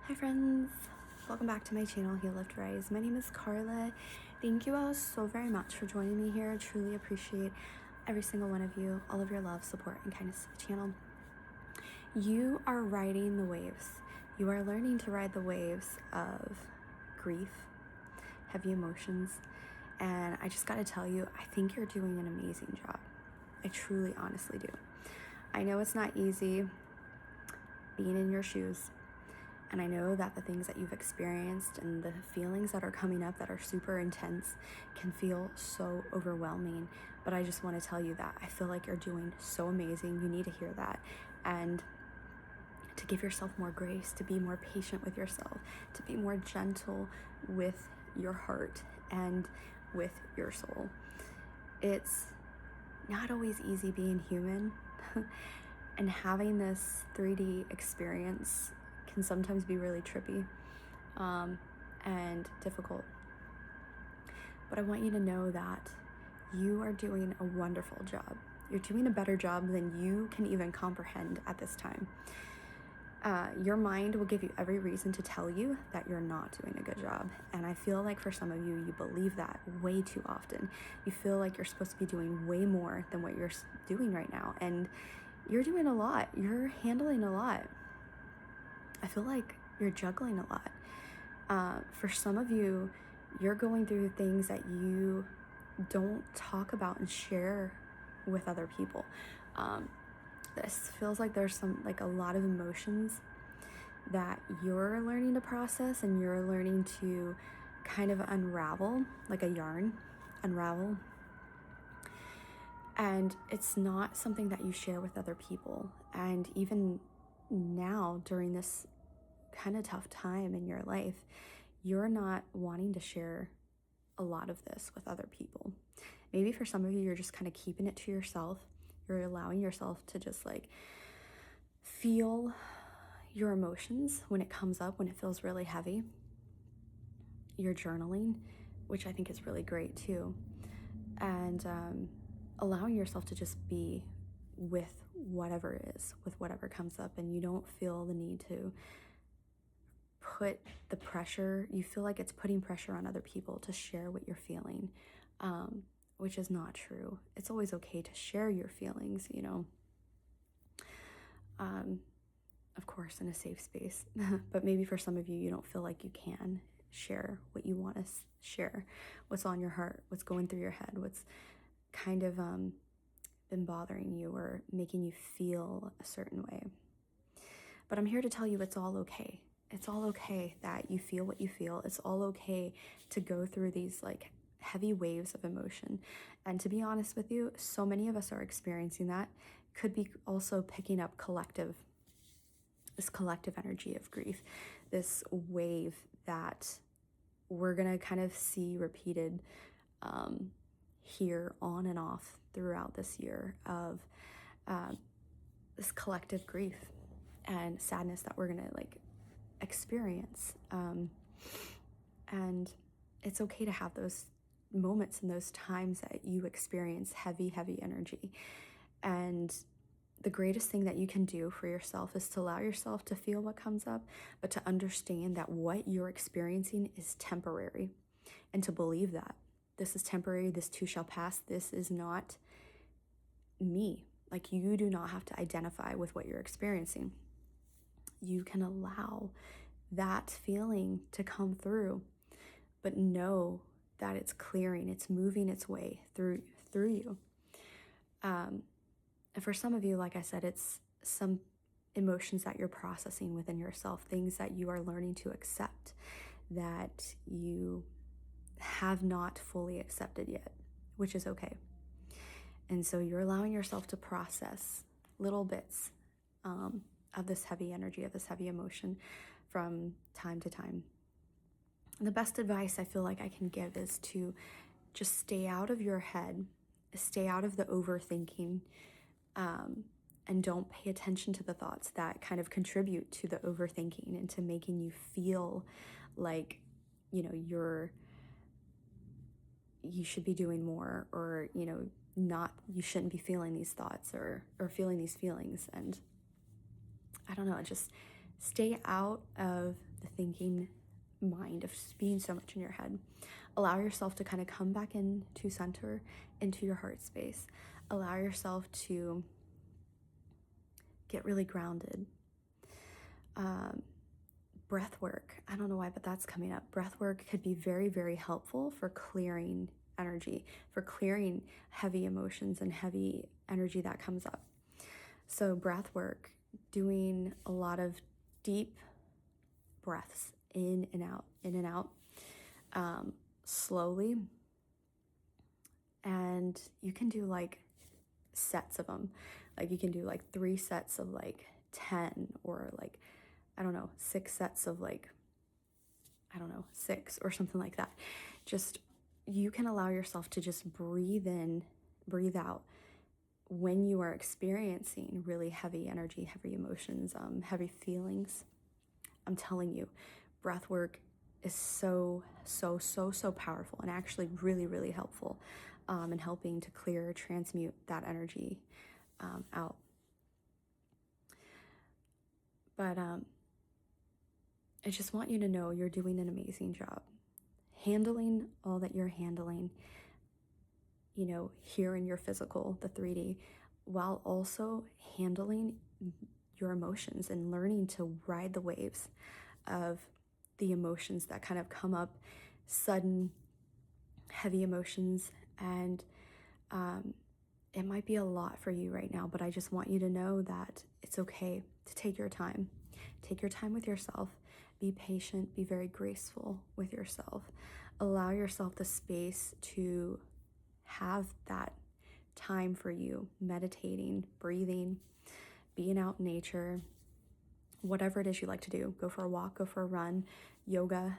Hi friends, welcome back to my channel, Heal Lift Rise. My name is Carla. Thank you all so very much for joining me here. I truly appreciate every single one of you, all of your love, support, and kindness to the channel. You are riding the waves. You are learning to ride the waves of grief, heavy emotions, and I just gotta tell you, I think you're doing an amazing job. I truly, honestly do. I know it's not easy being in your shoes. And I know that the things that you've experienced and the feelings that are coming up that are super intense can feel so overwhelming. But I just want to tell you that I feel like you're doing so amazing. You need to hear that. And to give yourself more grace, to be more patient with yourself, to be more gentle with your heart and with your soul. It's not always easy being human. And having this 3D experience can sometimes be really trippy and difficult. But I want you to know that you are doing a wonderful job. You're doing a better job than you can even comprehend at this time. Your mind will give you every reason to tell you that you're not doing a good job. And I feel like for some of you, you believe that way too often. You feel like you're supposed to be doing way more than what you're doing right now. And you're doing a lot. You're handling a lot. I feel like you're juggling a lot. For some of you, you're going through things that you don't talk about and share with other people. This feels like there's a lot of emotions that you're learning to process and you're learning to kind of unravel, like a yarn, unravel. And it's not something that you share with other people. And even now, during this kind of tough time in your life, you're not wanting to share a lot of this with other people. Maybe for some of you, you're just kind of keeping it to yourself. You're allowing yourself to just like feel your emotions when it comes up, when it feels really heavy. You're journaling, which I think is really great too. And allowing yourself to just be with whatever it is, with whatever comes up, and you don't feel the need to put the pressure. You feel like it's putting pressure on other people to share what you're feeling, which is not true. It's always okay to share your feelings, you know, of course, in a safe space. But maybe for some of you, you don't feel like you can share what you want to share, what's on your heart, what's going through your head, what's kind of been bothering you or making you feel a certain way. But I'm here to tell you it's all okay. It's all okay that you feel what you feel. It's all okay to go through these like heavy waves of emotion. And to be honest with you, so many of us are experiencing that. Could be also picking up this collective energy of grief, this wave that we're gonna kind of see repeated here on and off throughout this year of this collective grief and sadness that we're gonna like experience. And it's okay to have those moments and those times that you experience heavy energy. And the greatest thing that you can do for yourself is to allow yourself to feel what comes up, but to understand that what you're experiencing is temporary, and to believe that this is temporary, this too shall pass. This is not me. Like, you do not have to identify with what you're experiencing. You can allow that feeling to come through, but know that it's clearing, it's moving its way through you. And for some of you, like I said, it's some emotions that you're processing within yourself, things that you are learning to accept that you have not fully accepted yet, which is okay. And so you're allowing yourself to process little bits of this heavy energy, of this heavy emotion from time to time. And the best advice I feel like I can give is to just stay out of your head, stay out of the overthinking, and don't pay attention to the thoughts that kind of contribute to the overthinking and to making you feel like, you know, you should be doing more, or, you know, you shouldn't be feeling these thoughts or feeling these feelings. And I don't know, just stay out of the thinking mind of just being so much in your head. Allow yourself to kind of come back into center, into your heart space. Allow yourself to get really grounded. Breath work, I don't know why, but that's coming up. Breath work could be very, very helpful for clearing energy, for clearing heavy emotions and heavy energy that comes up. So breath work, doing a lot of deep breaths in and out, slowly. And you can do like sets of them. Like you can do like 3 sets of like 10, or like, I don't know, 6 sets of like, I don't know, 6 or something like that. Just, you can allow yourself to just breathe in, breathe out when you are experiencing really heavy energy, heavy emotions, heavy feelings. I'm telling you, breath work is so powerful, and actually really, really helpful in helping to clear, transmute that energy out. But I just want you to know you're doing an amazing job handling all that you're handling, you know, here in your physical, the 3D, while also handling your emotions and learning to ride the waves of the emotions that kind of come up, sudden, heavy emotions. And it might be a lot for you right now, but I just want you to know that it's okay to take your time. Take your time with yourself. Be patient. Be very graceful with yourself. Allow yourself the space to have that time for you, meditating, breathing, being out in nature, whatever it is you like to do. Go for a walk, go for a run, yoga.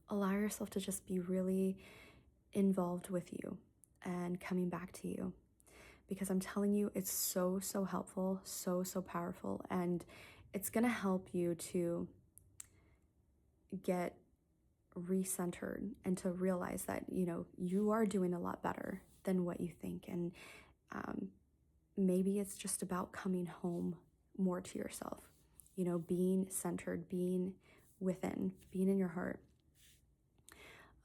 Allow yourself to just be really involved with you and coming back to you, because I'm telling you, it's so helpful, so powerful, and it's gonna help you to get recentered and to realize that, you know, you are doing a lot better than what you think. And maybe it's just about coming home more to yourself, you know, being centered, being within, being in your heart,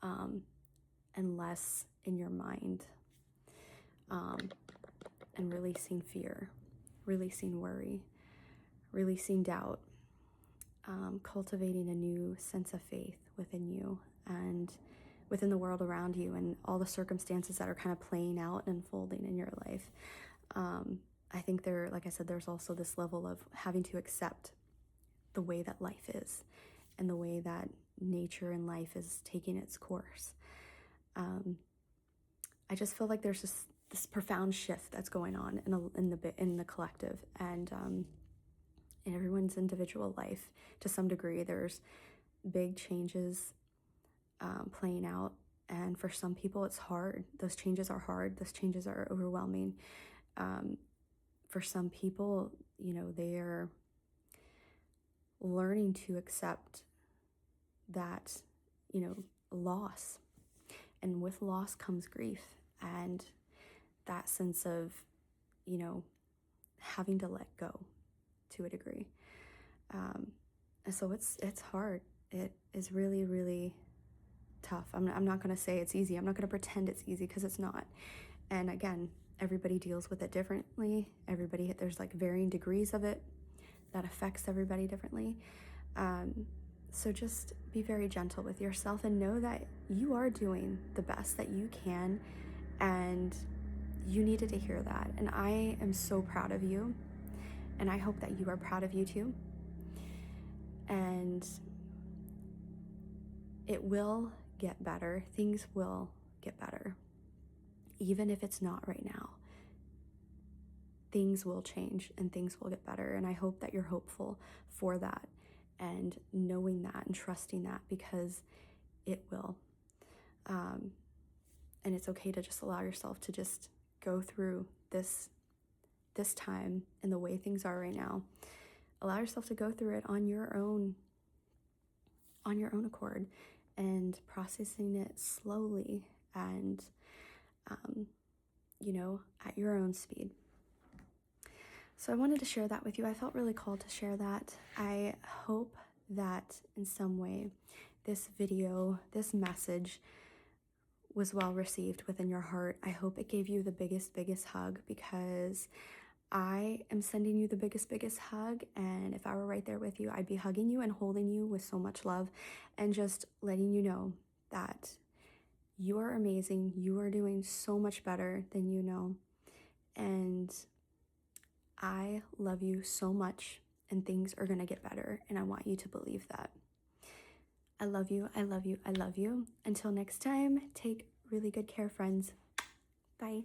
and less in your mind, and releasing fear, releasing worry, releasing doubt, cultivating a new sense of faith within you and within the world around you and all the circumstances that are kind of playing out and unfolding in your life. I think like I said, there's also this level of having to accept the way that life is and the way that nature and life is taking its course. I just feel like there's just this profound shift that's going on in the collective, and in everyone's individual life. To some degree, there's big changes playing out, and for some people it's hard. Those changes are hard. Those changes are overwhelming. For some people, you know, they're learning to accept that, you know, loss. And with loss comes grief and that sense of, you know, having to let go to a degree. And so it's hard. It is really, really tough. I'm not going to say it's easy. I'm not going to pretend it's easy, because it's not. And again, everybody deals with it differently. There's like varying degrees of it that affects everybody differently. So just be very gentle with yourself and know that you are doing the best that you can, and you needed to hear that. And I am so proud of you, and I hope that you are proud of you too. And it will get better. Things will get better. Even if it's not right now, things will change and things will get better. And I hope that you're hopeful for that and knowing that and trusting that, because it will. And it's okay to just allow yourself to just go through this time and the way things are right now. Allow yourself to go through it on your own accord, and processing it slowly and, you know, at your own speed. So I wanted to share that with you. I felt really called to share that. I hope that in some way this video, this message was well received within your heart. I hope it gave you the biggest hug, because I am sending you the biggest hug, and if I were right there with you, I'd be hugging you and holding you with so much love and just letting you know that you are amazing. You are doing so much better than you know, and I love you so much, and things are gonna get better, and I want you to believe that. I love you, I love you, I love you. Until next time, take really good care, friends. Bye.